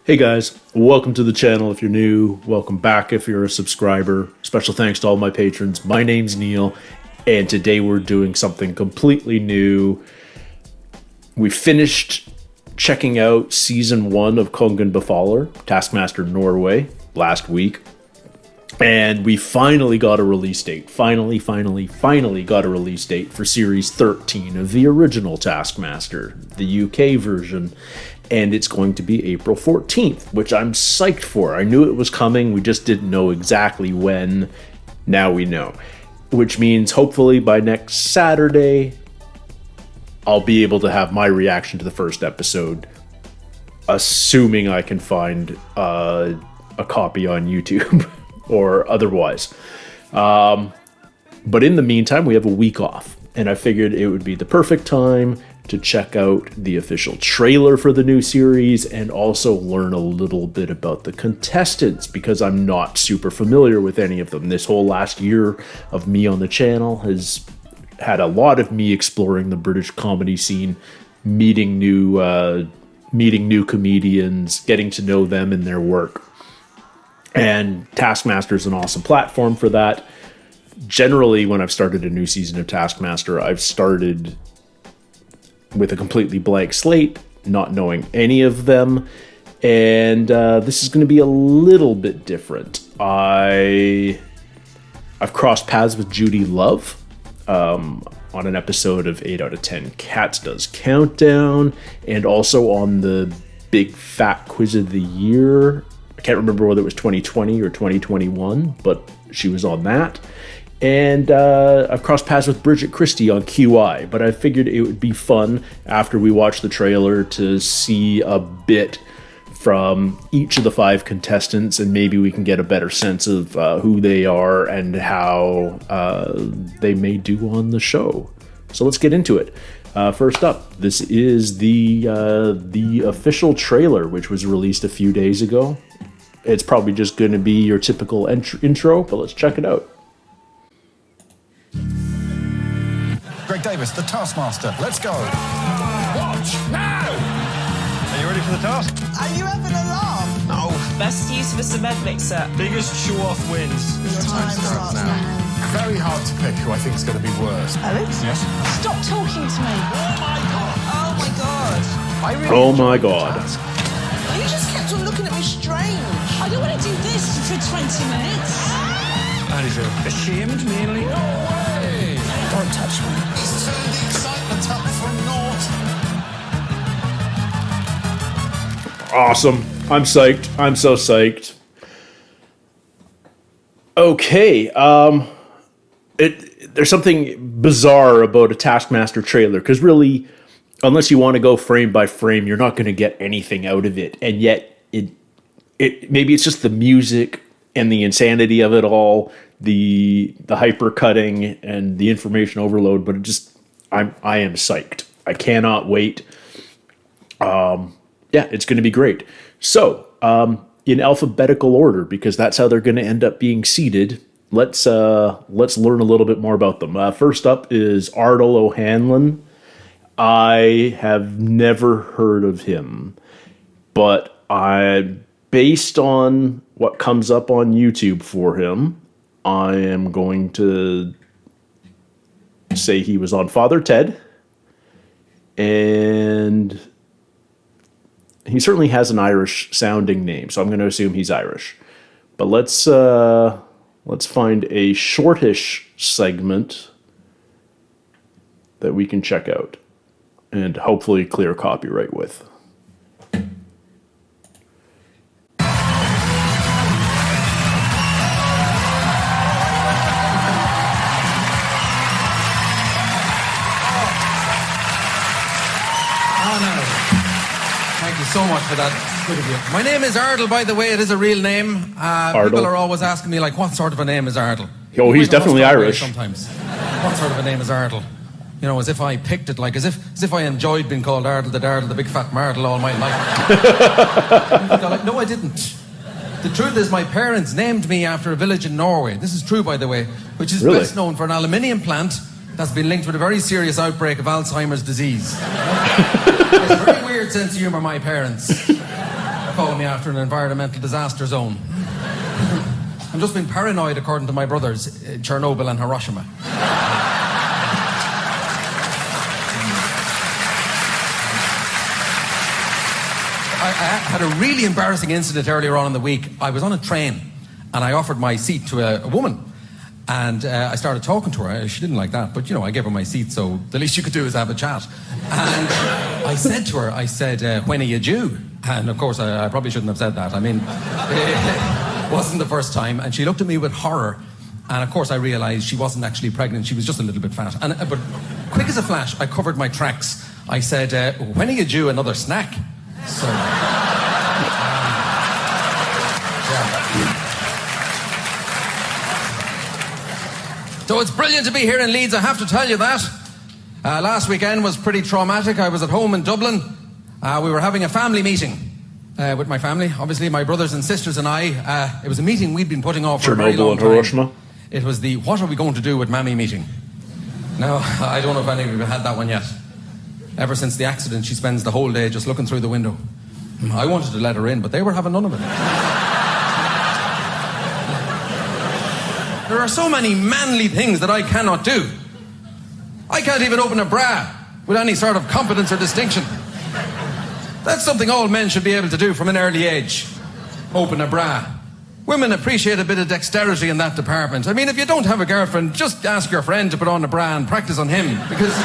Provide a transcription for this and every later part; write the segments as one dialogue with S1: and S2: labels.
S1: Hey guys, welcome to the channel if you're new, welcome back if you're a subscriber. Special thanks to all my patrons. My name's Neil, and today we're doing something completely new. We finished checking out Season 1 of Kongen Befaler, Taskmaster Norway, last week. And we finally got a release date. Finally got a release date for Series 13 of the original Taskmaster, the UK version. And it's going to be April 14th, which I'm psyched for. I knew it was coming, we just didn't know exactly when. Now we know. Which means hopefully by next Saturday, I'll be able to have my reaction to the first episode, assuming I can find a copy on YouTube or otherwise. But in the meantime, we have a week off, and I figured it would be the perfect time to check out the official trailer for the new series and also learn a little bit about the contestants, because I'm not super familiar with any of them. This whole last year of me on the channel has had a lot of me exploring the British comedy scene, meeting new comedians, getting to know them and their work. And Taskmaster is an awesome platform for that. Generally, when I've started a new season of Taskmaster, I've started with a completely blank slate, not knowing any of them. And this is going to be a little bit different. I've crossed paths with Judi on an episode of 8 out of 10 Cats Does Countdown, and also on the Big Fat Quiz of the Year. I can't remember whether it was 2020 or 2021, but she was on that. And I've crossed paths with Bridget Christie on QI, but I figured it would be fun after we watch the trailer to see a bit from each of the 5 contestants, and maybe we can get a better sense of who they are and how they may do on the show. So let's get into it. First up, this is the official trailer, which was released a few days ago. It's probably just going to be your typical intro, but let's check it out.
S2: Greg Davies, the Taskmaster. Let's go.
S3: Watch now!
S2: Are you ready for the task?
S4: Are you having a laugh?
S2: No.
S4: Best use of a cement mixer.
S3: Biggest show-off wins.
S4: Your time starts now.
S2: Very hard to pick who I think is going to be worse.
S4: Alex?
S2: Yes?
S4: Stop talking to me. Oh my god.
S2: I really
S1: Oh my
S2: enjoyed the
S1: God.
S2: task.
S4: You just kept on looking at me strange. I don't want to do this for 20 minutes.
S3: How do you feel? Ashamed, mainly?
S2: No way!
S4: Don't touch me.
S2: He's turned the excitement up from naught.
S1: Awesome. I'm psyched. I'm so psyched. Okay. There's something bizarre about a Taskmaster trailer, because really, unless you want to go frame by frame, you're not going to get anything out of it. And yet, it maybe it's just the music and the insanity of it all, the hyper cutting and the information overload. But I am psyched. I cannot wait. Yeah, it's going to be great. So, in alphabetical order, because that's how they're going to end up being seated, let's learn a little bit more about them. First up is Ardal O'Hanlon. I have never heard of him, but based on what comes up on YouTube for him, I am going to say he was on Father Ted, and he certainly has an Irish-sounding name, so I'm going to assume he's Irish. But let's find a shortish segment that we can check out and hopefully clear copyright with.
S5: Thank you so much for that. Good of you. My name is Ardal, by the way. It is a real name. People are always asking me, like, what sort of a name is Ardal?
S1: Oh, he's definitely Irish.
S5: Sometimes. What sort of a name is Ardal? You know, as if I picked it, like, as if I enjoyed being called Ardal, the big fat Mardal all my life. Like, no, I didn't. The truth is, my parents named me after a village in Norway. This is true, by the way, which is best known for an aluminium plant that's been linked with a very serious outbreak of Alzheimer's disease. It's a very weird sense of humour, my parents. calling me after an environmental disaster zone. I'm just being paranoid, according to my brothers, Chernobyl and Hiroshima. I had a really embarrassing incident earlier on in the week. I was on a train and I offered my seat to a woman. And I started talking to her. She didn't like that, but, I gave her my seat, so the least you could do is have a chat. And I said to her, when are you due? And, of course, I probably shouldn't have said that. I mean, it wasn't the first time. And she looked at me with horror. And, of course, I realised she wasn't actually pregnant. She was just a little bit fat. But quick as a flash, I covered my tracks. I said, when are you due another snack? So... So it's brilliant to be here in Leeds, I have to tell you that. Last weekend was pretty traumatic. I was at home in Dublin. We were having a family meeting with my family, obviously my brothers and sisters and I. It was a meeting we'd been putting off for a very long time.
S1: Chernobyl and Hiroshima?
S5: It was the what are we going to do with Mammy meeting. Now, I don't know if any of you have had that one yet. Ever since the accident, she spends the whole day just looking through the window. I wanted to let her in, but they were having none of it. There are so many manly things that I cannot do. I can't even open a bra with any sort of competence or distinction. That's something all men should be able to do from an early age. Open a bra. Women appreciate a bit of dexterity in that department. I mean, if you don't have a girlfriend, just ask your friend to put on a bra and practice on him, because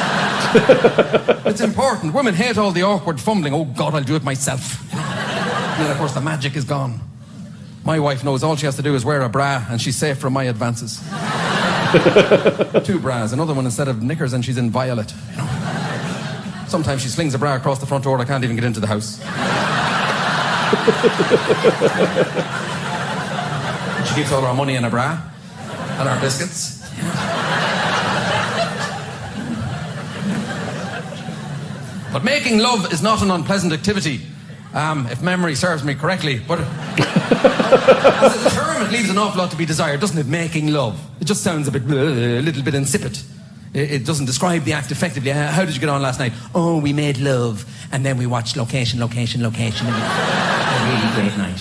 S5: it's important. Women hate all the awkward fumbling. Oh, God, I'll do it myself. And then, of course, the magic is gone. My wife knows all she has to do is wear a bra and she's safe from my advances. 2 bras, another one instead of knickers, and she's in violet. Sometimes she slings a bra across the front door, I can't even get into the house. She keeps all our money in a bra and our biscuits. But making love is not an unpleasant activity, if memory serves me correctly. But as a term, it leaves an awful lot to be desired, doesn't it? Making love. It just sounds a little bit insipid. It doesn't describe the act effectively. How did you get on last night? Oh, we made love, and then we watched location. And a really great night.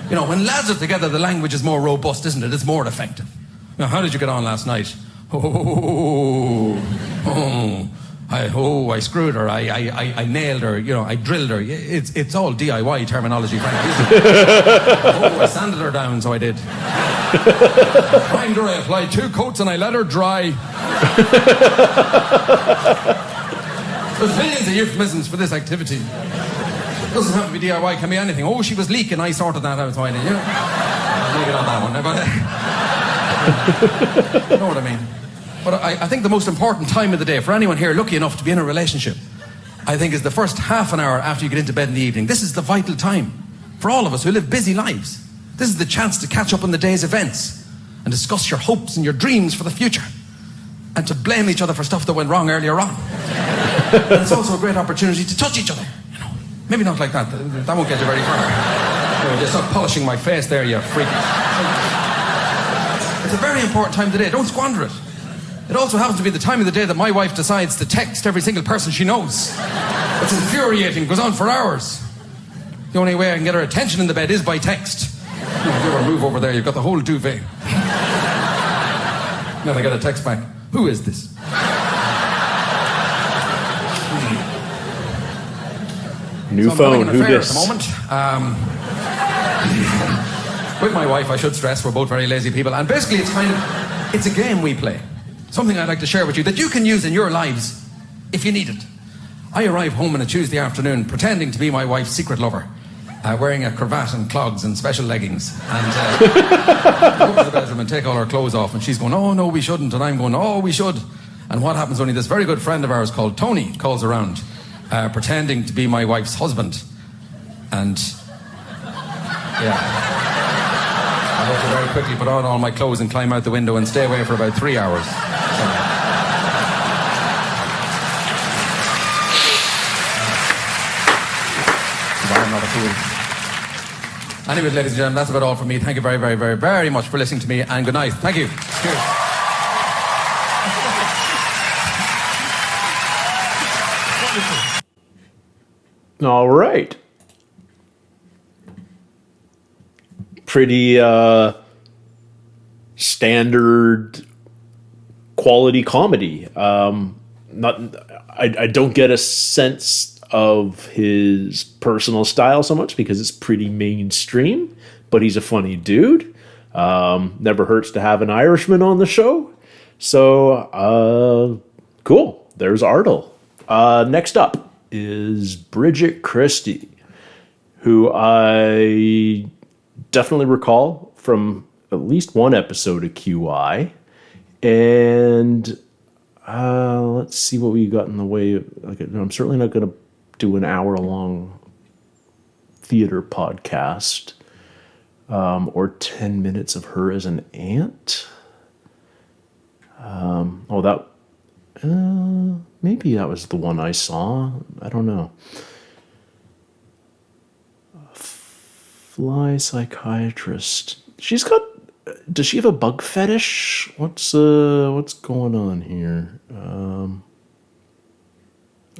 S5: When lads are together, the language is more robust, isn't it? It's more effective. How did you get on last night? I screwed her. I nailed her. I drilled her. It's all DIY terminology, frankly. I sanded her down, so I did. I primed her. I applied 2 coats, and I let her dry. There's millions of euphemisms for this activity. It doesn't have to be DIY. It can be anything. Oh, she was leaking. I sorted that out, so I did. I'll leave it on that one. But, you know what I mean? But I think the most important time of the day for anyone here lucky enough to be in a relationship, I think, is the first half an hour after you get into bed in the evening. This is the vital time for all of us who live busy lives. This is the chance to catch up on the day's events and discuss your hopes and your dreams for the future, and to blame each other for stuff that went wrong earlier on. And it's also a great opportunity to touch each other. Maybe not like that. That won't get you very far. Just stop polishing my face there, you freak. It's a very important time of the day. Don't squander it. It also happens to be the time of the day that my wife decides to text every single person she knows. It's infuriating. It goes on for hours. The only way I can get her attention in the bed is by text. If you ever move over there, you've got the whole duvet. Then I get a text back. Who is this?
S1: New phone, who
S5: this?
S1: dis?
S5: At the moment. With my wife, I should stress, we're both very lazy people. And basically, it's a game we play. Something I'd like to share with you that you can use in your lives if you need it. I arrive home on a Tuesday afternoon pretending to be my wife's secret lover, wearing a cravat and clogs and special leggings. And go to the bedroom and take all her clothes off. And she's going, oh, no, we shouldn't. And I'm going, oh, we should. And what happens, only this very good friend of ours called Tony calls around, pretending to be my wife's husband. And, yeah. I have to very quickly put on all my clothes and climb out the window and stay away for about 3 hours. I'm not a fool. Anyway, ladies and gentlemen, that's about all from me. Thank you very, very, very, very much for listening to me, and good night. Thank you. Cheers.
S1: All right. pretty standard quality comedy. I don't get a sense of his personal style so much because it's pretty mainstream, but he's a funny dude. Never hurts to have an Irishman on the show. So, cool. There's Ardal. Next up is Bridget Christie, who I definitely recall from at least one episode of QI. And let's see what we got in the way of. Like, I'm certainly not going to do an hour-long theater podcast or 10 minutes of her as an aunt. Maybe that was the one I saw. I don't know. Fly psychiatrist. Does she have a bug fetish? What's going on here?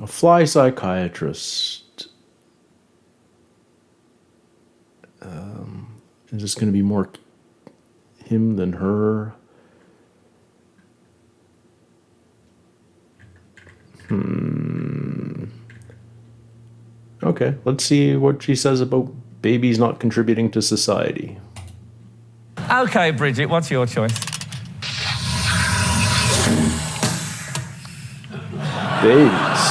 S1: A fly psychiatrist. Is this going to be more him than her? Okay, let's see what she says about babies not contributing to society.
S6: Okay, Bridget, what's your choice?
S1: Babies.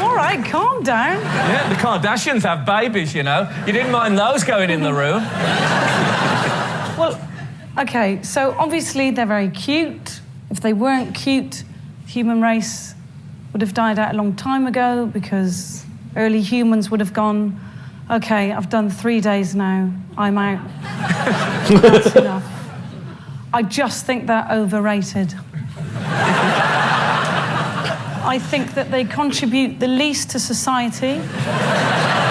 S4: All right, calm down.
S6: Yeah, the Kardashians have babies, you know. You didn't mind those going in the room.
S4: Well, okay, so obviously they're very cute. If they weren't cute, the human race would have died out a long time ago because early humans would have gone, okay, I've done 3 days now, I'm out. That's enough. I just think they're overrated. I think that they contribute the least to society,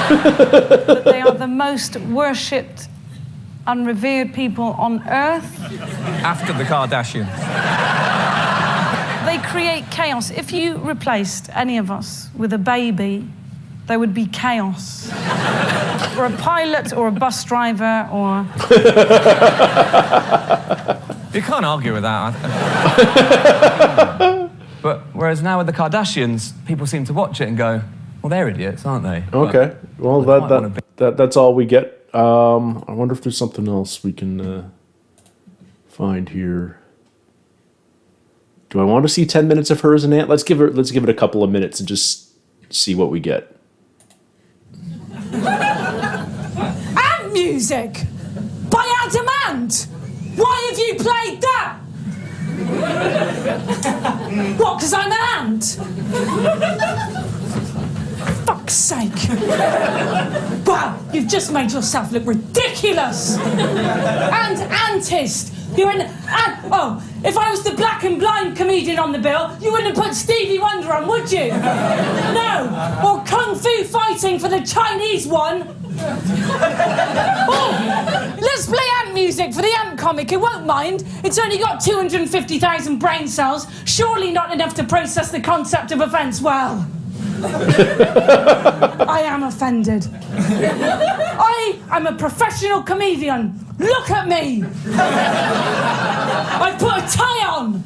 S4: that they are the most worshipped and revered people on earth.
S6: After the Kardashians.
S4: They create chaos. If you replaced any of us with a baby, there would be chaos. Or a pilot, or a bus driver, or...
S6: You can't argue with that. But whereas now with the Kardashians, people seem to watch it and go, well, they're idiots, aren't they?
S1: Okay. Well, that's all we get. I wonder if there's something else we can find here. Do I want to see 10 minutes of her as an aunt? Let's give it a couple of minutes and just see what we get.
S7: Ant music by Adamant. Why have you played that? What, because I'm an ant? Fuck's sake. Wow, you've just made yourself look ridiculous. And antist. You're an ant. Oh, if I was the black and blind comedian on the bill, you wouldn't have put Stevie Wonder on, would you? No. Or Kung Fu Fighting for the Chinese one. Oh, let's play ant music for the ant comic. It won't mind. It's only got 250,000 brain cells. Surely not enough to process the concept of offence well. I am offended. I am a professional comedian. Look at me. I've put a tie on.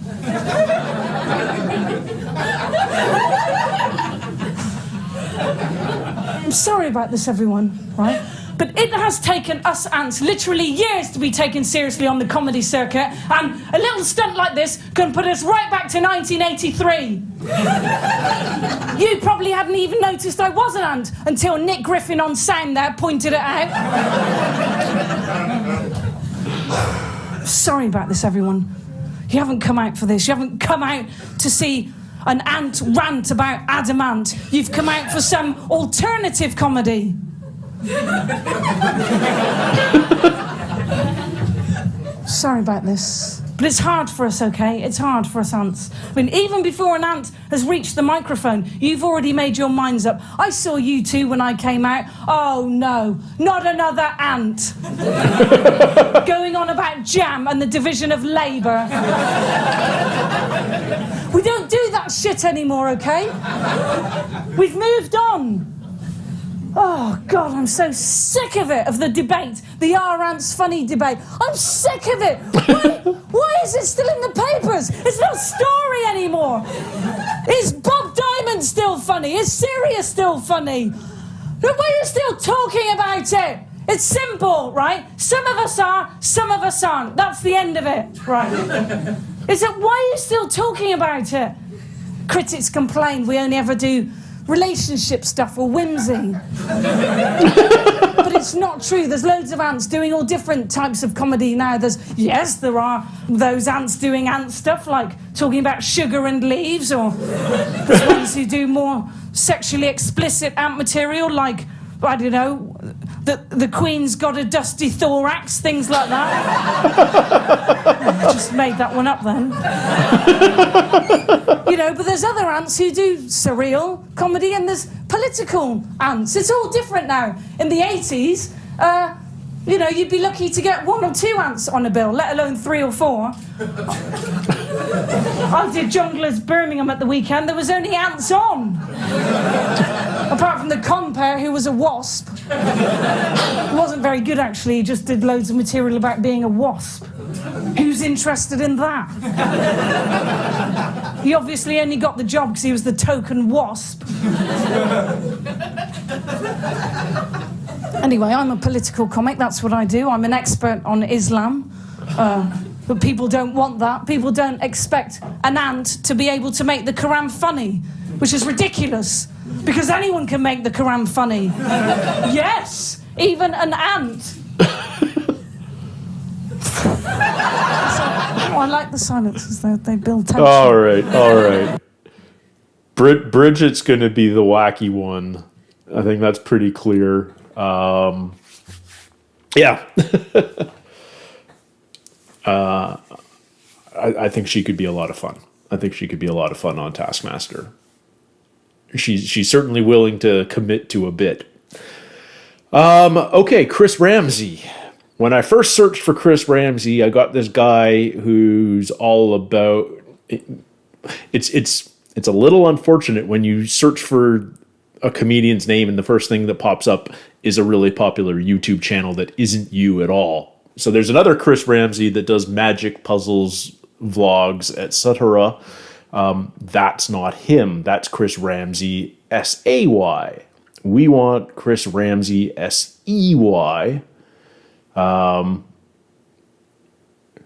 S7: I'm sorry about this, everyone, right? But it has taken us ants literally years to be taken seriously on the comedy circuit, and a little stunt like this can put us right back to 1983. You probably hadn't even noticed I was an ant until Nick Griffin on sound there pointed it out. Sorry about this, everyone. You haven't come out for this. You haven't come out to see an ant rant about Adamant. You've come out for some alternative comedy. Sorry about this. But it's hard for us, okay? It's hard for us ants. I mean, even before an ant has reached the microphone, you've already made your minds up. I saw you two when I came out. Oh, no, not another ant. Going on about jam and the division of labour. We don't do that shit anymore, okay? We've moved on. Oh, God, I'm so sick of it, of the debate, the Are Ants Funny debate. I'm sick of it. Why is it still in the papers? It's not a story anymore. Is Bob Diamond still funny? Is Sirius still funny? Why are you still talking about it? It's simple, right? Some of us are, some of us aren't. That's the end of it, right? Is it, why are you still talking about it? Critics complain we only ever do relationship stuff or whimsy. But it's not true. There's loads of ants doing all different types of comedy now. There are those ants doing ant stuff, like talking about sugar and leaves, or there's ones who do more sexually explicit ant material, like, I don't know, the Queen's got a dusty thorax, things like that. I just made that one up then. But there's other ants who do surreal comedy, and there's political ants. It's all different now. In the 80s, you'd be lucky to get 1 or 2 ants on a bill, let alone 3 or 4. I did Jongleurs Birmingham at the weekend. There was only ants on. Apart from the compere, who was a wasp. He wasn't very good, actually. He just did loads of material about being a wasp. Who's interested in that? He obviously only got the job because he was the token wasp. Anyway, I'm a political comic. That's what I do. I'm an expert on Islam. But people don't want that. People don't expect an ant to be able to make the Quran funny, which is ridiculous. Because anyone can make the Quran funny. Yes, even an ant. I like the silences, though. They build tension.
S1: All right. Bridget's going to be the wacky one. I think that's pretty clear. Yeah. I think she could be a lot of fun. I think she could be a lot of fun on Taskmaster. She's certainly willing to commit to a bit. Okay, Chris Ramsey. When I first searched for Chris Ramsey, I got this guy who's all about... It's a little unfortunate when you search for a comedian's name and the first thing that pops up is a really popular YouTube channel that isn't you at all. So there's another Chris Ramsey that does magic, puzzles, vlogs, etc. That's not him. That's Chris Ramsey, S-A-Y. We want Chris Ramsey, S-E-Y,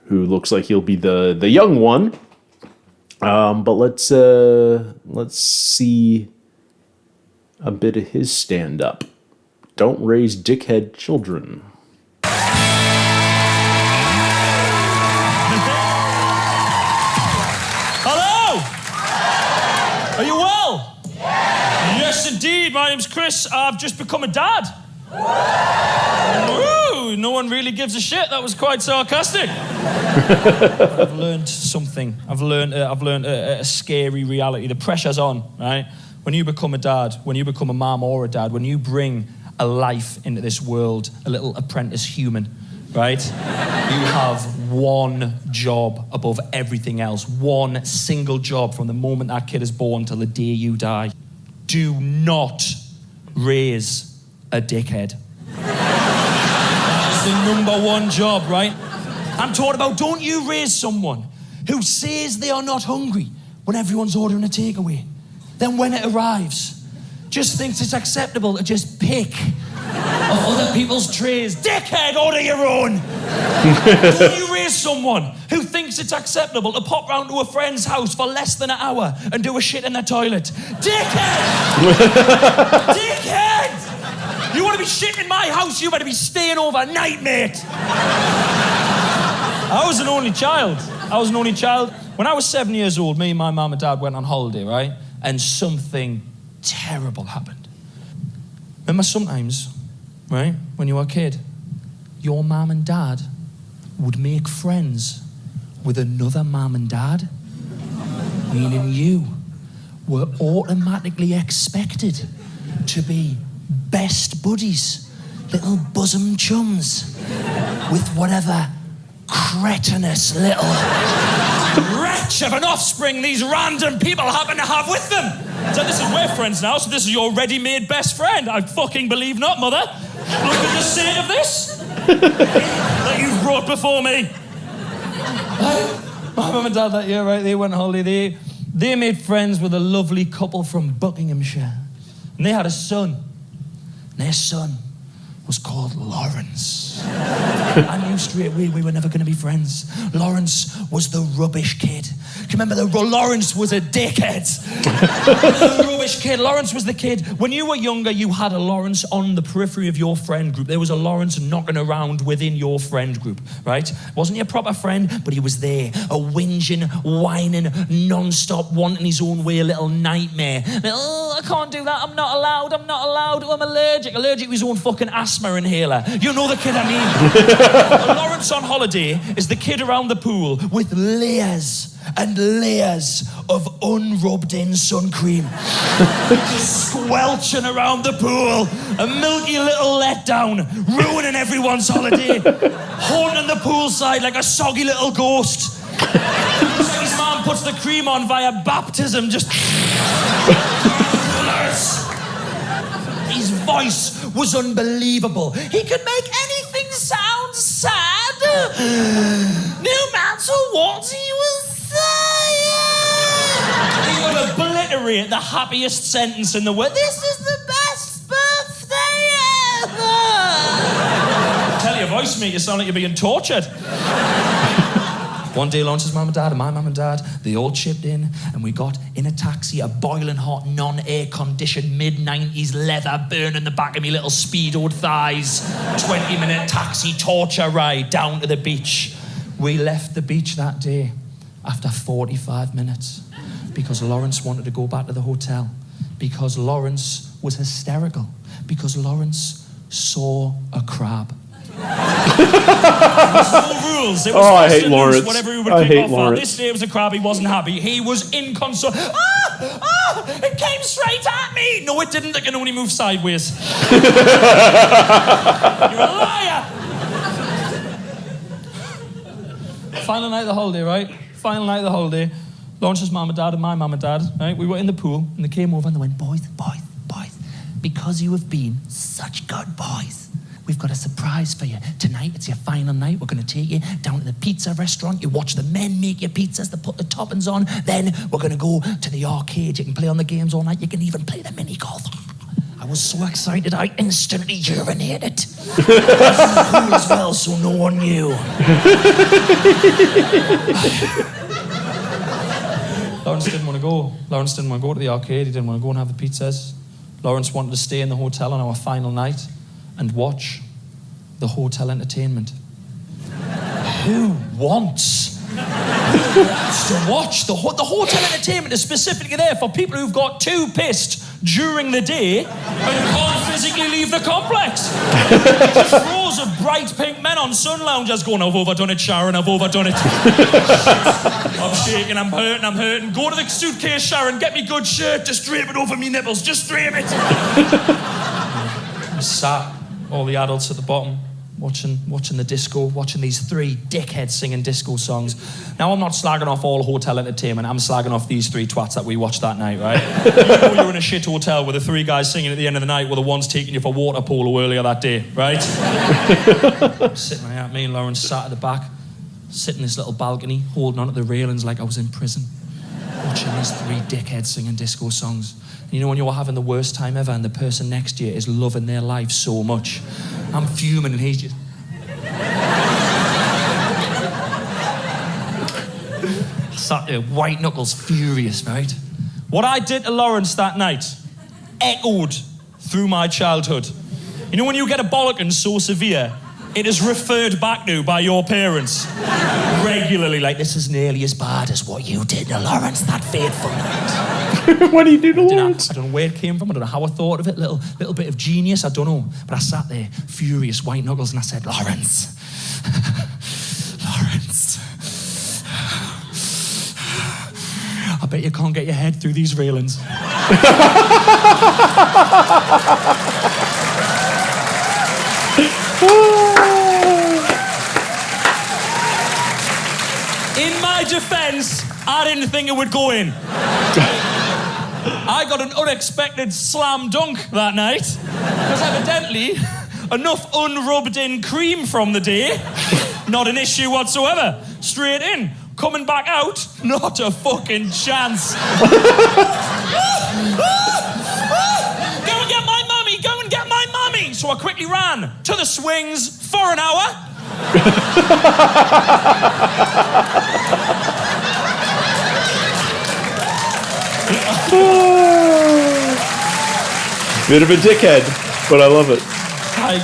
S1: who looks like he'll be the young one. But let's see a bit of his stand-up. Don't raise dickhead children.
S3: Hello! Are you well? Yes, indeed. My name's Chris. I've just become a dad. Ooh, no one really gives a shit. That was quite sarcastic. I've learned something. I've learned a scary reality. The pressure's on, right? When you become a dad, when you become a mom or a dad, when you bring a life into this world, a little apprentice human, right? You have one job above everything else. One single job from the moment that kid is born till the day you die. Do not raise a dickhead. That's the number one job, right? I'm talking about, don't you raise someone who says they are not hungry when everyone's ordering a takeaway. Then when it arrives, just thinks it's acceptable to just pick of other people's trays. Dickhead, order your own. Don't you raise someone who thinks it's acceptable to pop round to a friend's house for less than an hour and do a shit in their toilet. Dickhead! Dickhead! You want to be shitting in my house, you better be staying overnight, mate. I was an only child. When I was 7 years old, me and my mum and dad went on holiday, right? And something terrible happened. Remember sometimes, right, when you were a kid, your mum and dad would make friends with another mum and dad, meaning you were automatically expected to be best buddies, little bosom chums, with whatever cretinous little wretch of an offspring these random people happen to have with them. So listen, we're friends now, so this is your ready-made best friend. I fucking believe not, mother. Look at the state of this that you've brought before me. My mum and dad that year, right, they went on holiday. They made friends with a lovely couple from Buckinghamshire. And they had a son. And their son was called Lawrence. I knew straight away we were never going to be friends. Lawrence was the rubbish kid. Do you remember Lawrence was a dickhead? The rubbish kid. Lawrence was the kid. When you were younger, you had a Lawrence on the periphery of your friend group. There was a Lawrence knocking around within your friend group, right? Wasn't he a proper friend? But he was there, a whinging, whining, non-stop, wanting his own way, a little nightmare. Oh, I can't do that. I'm not allowed. Oh, I'm allergic. Allergic to his own fucking asthma inhaler. You know the kid I mean. Lawrence on holiday is the kid around the pool with layers and layers of unrubbed-in sun cream. Just squelching around the pool, a milky little letdown, ruining everyone's holiday, haunting the poolside like a soggy little ghost. His mom puts the cream on via baptism, just... His voice was unbelievable. He could make anything sound sad, no matter what he was saying. He would obliterate the happiest sentence in the world. This is the best birthday ever. Tell your voice, mate, you sound like you're being tortured. One day, Lawrence's mum and dad and my mum and dad, they all chipped in and we got in a taxi, a boiling hot, non-air conditioned, mid-90s leather burning the back of me little speedoed thighs. 20-minute taxi torture ride down to the beach. We left the beach that day after 45 minutes because Lawrence wanted to go back to the hotel, because Lawrence was hysterical, because Lawrence saw a crab. There was no rules. It was
S1: I hate Lawrence.
S3: Whatever he would
S1: I
S3: kick
S1: hate
S3: off
S1: Lawrence.
S3: on. This day was a crab. He wasn't happy. He was inconsolable. It came straight at me. No, it didn't. It can only move sideways. You're a liar. Final night of the holiday, right? Final night of the holiday. Lawrence's mum and dad and my mum and dad, right? We were in the pool and they came over and they went, boys, because you have been such good boys, we've got a surprise for you. Tonight, it's your final night. We're going to take you down to the pizza restaurant. You watch the men make your pizzas. They put the toppings on. Then we're going to go to the arcade. You can play on the games all night. You can even play the mini golf. I was so excited, I instantly urinated. I was in the pool as well, so no one knew. Lawrence didn't want to go. Lawrence didn't want to go to the arcade. He didn't want to go and have the pizzas. Lawrence wanted to stay in the hotel on our final night and watch the hotel entertainment. Who wants to watch the hotel entertainment is specifically there for people who've got too pissed during the day and can't physically leave the complex. Just rows of bright pink men on sun loungers going, I've overdone it, Sharon, I've overdone it. I'm shaking, I'm hurting. Go to the suitcase, Sharon, get me good shirt, just drape it over me nipples, just drape it. Sat, all the adults at the bottom, watching the disco, watching these three dickheads singing disco songs. Now, I'm not slagging off all hotel entertainment. I'm slagging off these three twats that we watched that night, right? You know you're in a shit hotel where the three guys singing at the end of the night were the ones taking you for water polo earlier that day, right? Sitting there, me and Lawrence sat at the back, sitting in this little balcony, holding onto the railings like I was in prison, watching these three dickheads singing disco songs. And you know when you're having the worst time ever and the person next to you is loving their life so much? I'm fuming and he's just... I sat there, white knuckles, furious, right? What I did to Lawrence that night echoed through my childhood. You know when you get a bollocking so severe, it is referred back to by your parents regularly, like, this is nearly as bad as what you did to Lawrence that fateful night.
S1: What do you do to Lawrence?
S3: I don't know where it came from. I don't know how I thought of it. Little bit of genius. I don't know. But I sat there, furious, white knuckles, and I said, Lawrence. Lawrence. I bet you can't get your head through these railings. In my defence, I didn't think it would go in. I got an unexpected slam dunk that night, because evidently, enough unrubbed in cream from the day, not an issue whatsoever. Straight in. Coming back out, not a fucking chance. Go and get my mummy, go and get my mummy. So I quickly ran to the swings for an hour.
S1: Bit of a dickhead, but I love it.
S3: I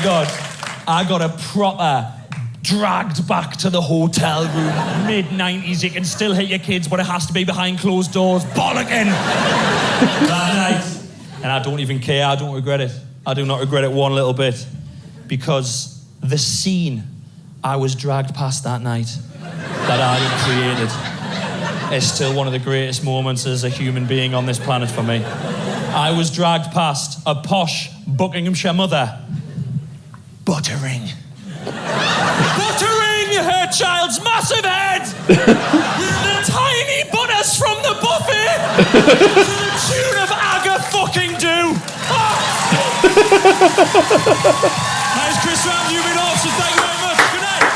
S3: got a proper dragged back to the hotel room, mid-90s. You can still hit your kids, but it has to be behind closed doors. Bollocking! That night. And I don't even care. I don't regret it. I do not regret it one little bit. Because the scene I was dragged past that night that I created is still one of the greatest moments as a human being on this planet for me. I was dragged past a posh Buckinghamshire mother buttering her child's massive head, the tiny butters from the buffet, to the tune of Aga fucking do. Thanks, Chris Ramsey, you've been awesome. Thank you very much. Good night.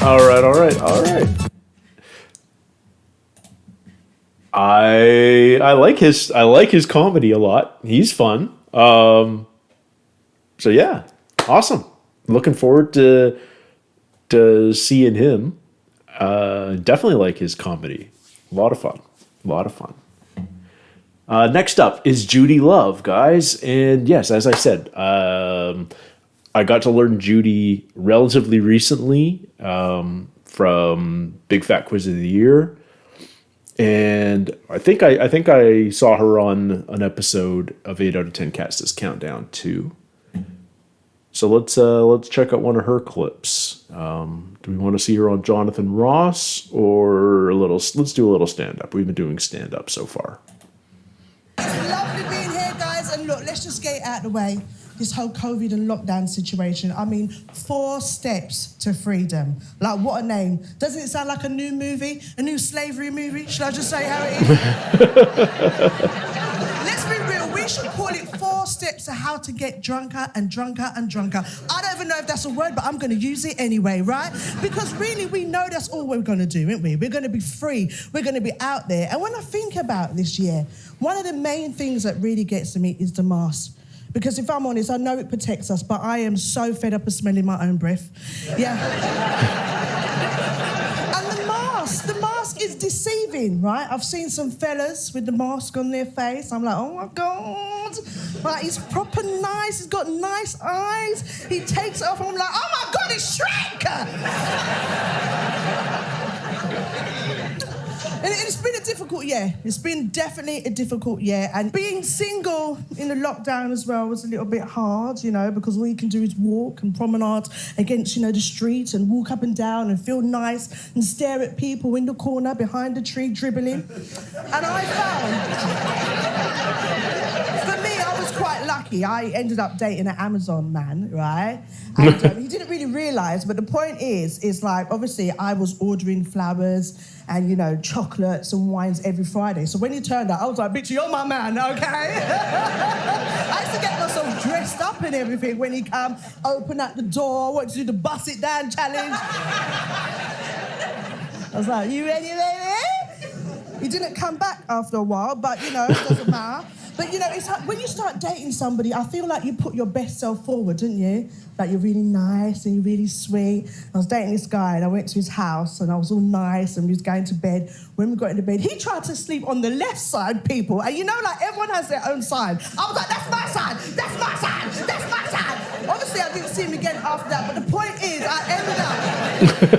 S1: All right. I like his comedy a lot. He's fun. So yeah, awesome. Looking forward to seeing him. Definitely like his comedy. A lot of fun. Next up is Judi Love, guys. And yes, as I said, I got to learn Judi relatively recently from Big Fat Quiz of the Year. And I think I saw her on an episode of 8 out of 10 Cats Countdown too. So let's check out one of her clips. Do we want to see her on Jonathan Ross or let's do a little stand-up. We've been doing stand-up so far.
S8: It's lovely being here, guys. And look, let's just get it out of the way. This whole COVID and lockdown situation. I mean, 4 steps to freedom. Like, what a name. Doesn't it sound like a new movie? A new slavery movie? Should I just say how it is? Let's be real. We should call it 4 steps to how to get drunker and drunker and drunker. I don't even know if that's a word, but I'm going to use it anyway, right? Because really, we know that's all we're going to do, aren't we? We're going to be free. We're going to be out there. And when I think about this year, one of the main things that really gets to me is the mask. Because if I'm honest, I know it protects us, but I am so fed up of smelling my own breath. Yeah. And the mask is deceiving, right? I've seen some fellas with the mask on their face. I'm like, oh my God. Like, he's proper nice. He's got nice eyes. He takes it off and I'm like, oh my God, it's Shrek! And it's been a difficult year. It's been definitely a difficult year. And being single in the lockdown as well was a little bit hard, you know, because all you can do is walk and promenade against, you know, the street and walk up and down and feel nice and stare at people in the corner behind the tree dribbling. And I found, for me, I was quite lucky. I ended up dating an Amazon man, right? And he didn't really realise, but the point is like, obviously, I was ordering flowers and, you know, chocolates and wines every Friday. So when he turned out, I was like, bitch, you're my man, okay? I used to get myself dressed up and everything when he come, open up the door, want to do the bust it down challenge. I was like, you ready, baby? He didn't come back after a while, but, you know, it doesn't matter. But, you know, it's like, when you start dating somebody, I feel like you put your best self forward, don't you? Like, you're really nice and you're really sweet. I was dating this guy and I went to his house and I was all nice and we was going to bed. When we got into bed, he tried to sleep on the left side, people. And you know, like, everyone has their own side. I was like, that's my side, that's my side, that's my side. Obviously, I didn't see him again after that, but the point is, I ended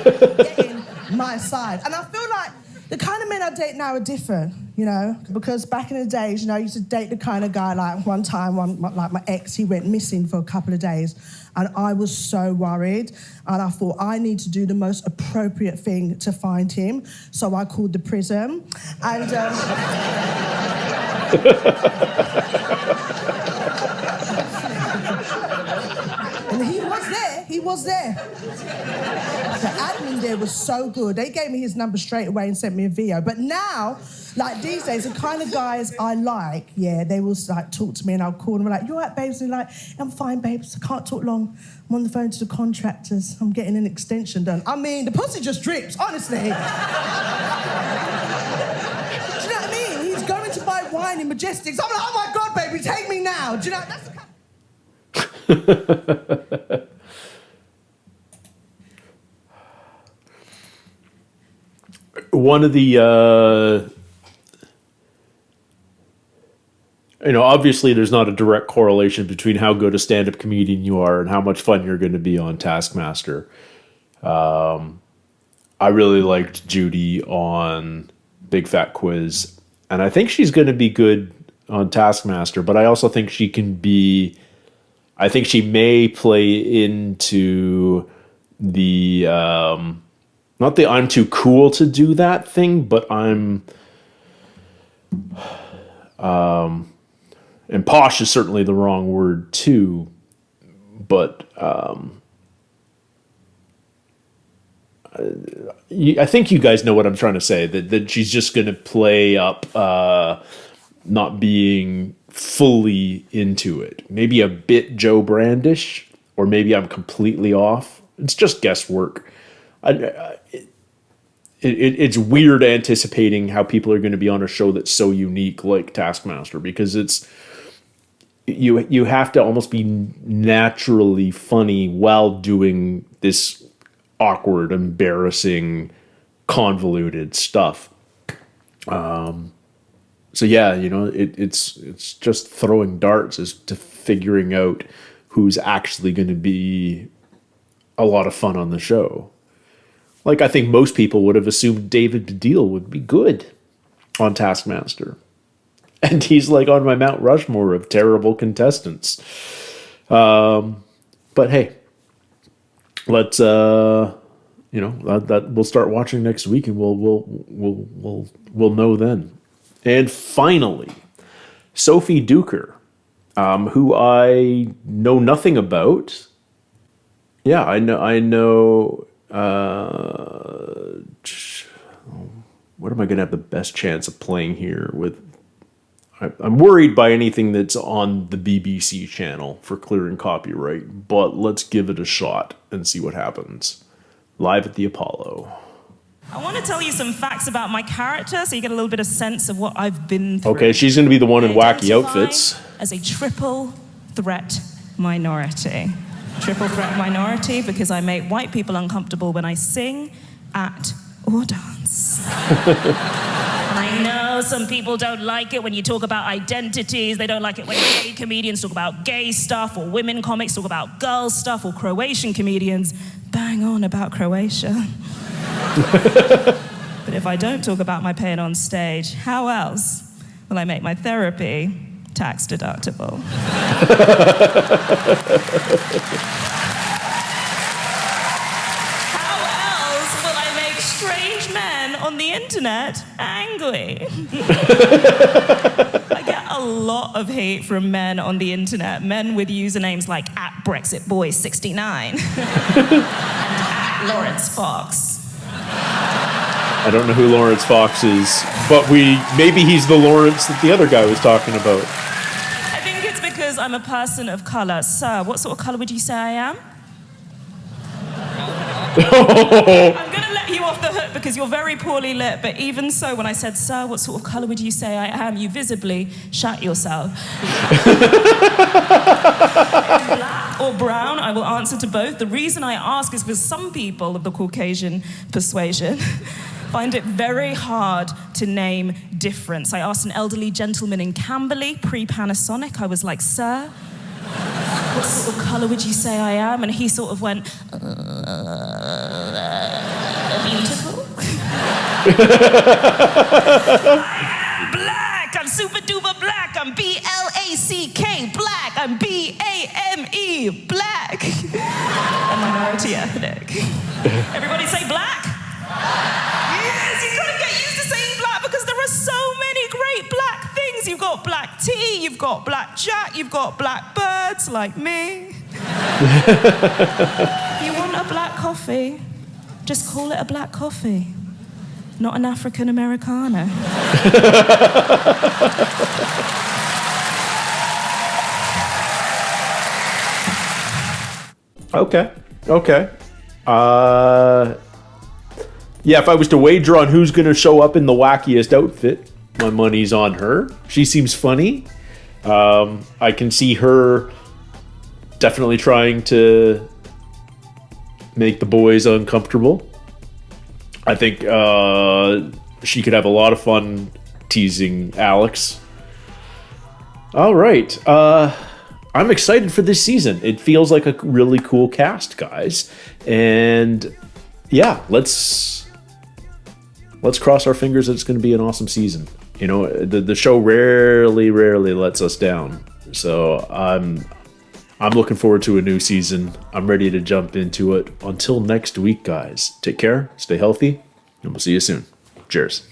S8: up getting my side. And I feel like the kind of men I date now are different, you know, because back in the days, you know, I used to date the kind of guy, like one time, like my ex, he went missing for a couple of days and I was so worried and I thought I need to do the most appropriate thing to find him. So I called the prison and... and he was there. He was there. The admin there was so good. They gave me his number straight away and sent me a video. But now, like these days, the kind of guys I like, yeah, they will like talk to me and I'll call them like, you all right, babes? And they're like, I'm fine, babes. I can't talk long. I'm on the phone to the contractors. I'm getting an extension done. I mean, the pussy just drips, honestly. Do you know what I mean? He's going to buy wine in Majestics. I'm like, oh my God, baby, take me now. Do you know, that's the kind
S1: One of the, obviously there's not a direct correlation between how good a stand-up comedian you are and how much fun you're going to be on Taskmaster. I really liked Judi on Big Fat Quiz, and I think she's going to be good on Taskmaster, but I also think she may play into the, not the I'm too cool to do that thing, but and posh is certainly the wrong word too, but I think you guys know what I'm trying to say, that she's just going to play up not being fully into it. Maybe a bit Joe Brandish, or maybe I'm completely off. It's just guesswork. It's weird anticipating how people are going to be on a show that's so unique like Taskmaster, because it's you have to almost be naturally funny while doing this awkward, embarrassing, convoluted stuff. So yeah, it's just throwing darts as to figuring out who's actually going to be a lot of fun on the show. Like, I think most people would have assumed David Baddiel would be good on Taskmaster. And he's like on my Mount Rushmore of terrible contestants. But hey, let's that we'll start watching next week, and we'll know then. And finally, Sophie Duker, who I know nothing about. Yeah, I know. What am I going to have the best chance of playing here with? I'm worried by anything that's on the BBC channel for clearing copyright, but let's give it a shot and see what happens. Live at the Apollo.
S9: I want to tell you some facts about my character so you get a little bit of sense of what I've been through.
S1: Okay, she's going to be the one in wacky outfits.
S9: As a triple threat minority. Triple threat minority because I make white people uncomfortable when I sing, act, or dance. I know some people don't like it when you talk about identities. They don't like it when gay comedians talk about gay stuff, or women comics talk about girl stuff, or Croatian comedians bang on about Croatia. But if I don't talk about my pain on stage, how else will I make my therapy tax deductible? How else will I make strange men on the internet angry? I get a lot of hate from men on the internet, men with usernames like @BrexitBoy69 and @LawrenceFox.
S1: I don't know who Lawrence Fox is, but maybe he's the Lawrence that the other guy was talking about.
S9: I think it's because I'm a person of colour. Sir, what sort of colour would you say I am? I'm going to let you off the hook because you're very poorly lit, but even so, when I said, sir, what sort of colour would you say I am, you visibly shat yourself. Black or brown, I will answer to both. The reason I ask is because some people of the Caucasian persuasion find it very hard to name difference. I asked an elderly gentleman in Camberley, pre-Panasonic, I was like, sir, what sort of colour would you say I am? And he sort of went, beautiful. I'm black, I'm super duper black, I'm BLACK, black, I'm BAME, black. I'm minority ethnic. Everybody say black? Yes, you've got to get used to saying black because there are so many great black things. You've got black tea, you've got black Jack, you've got black birds like me. If you want a black coffee, just call it a black coffee, not an African Americano.
S1: Okay. Yeah, if I was to wager on who's going to show up in the wackiest outfit, my money's on her. She seems funny. I can see her definitely trying to make the boys uncomfortable. I think she could have a lot of fun teasing Alex. All right. I'm excited for this season. It feels like a really cool cast, guys. And yeah, let's cross our fingers that it's going to be an awesome season. You know, the show rarely lets us down. So I'm looking forward to a new season. I'm ready to jump into it. Until next week, guys, take care, stay healthy, and we'll see you soon. Cheers.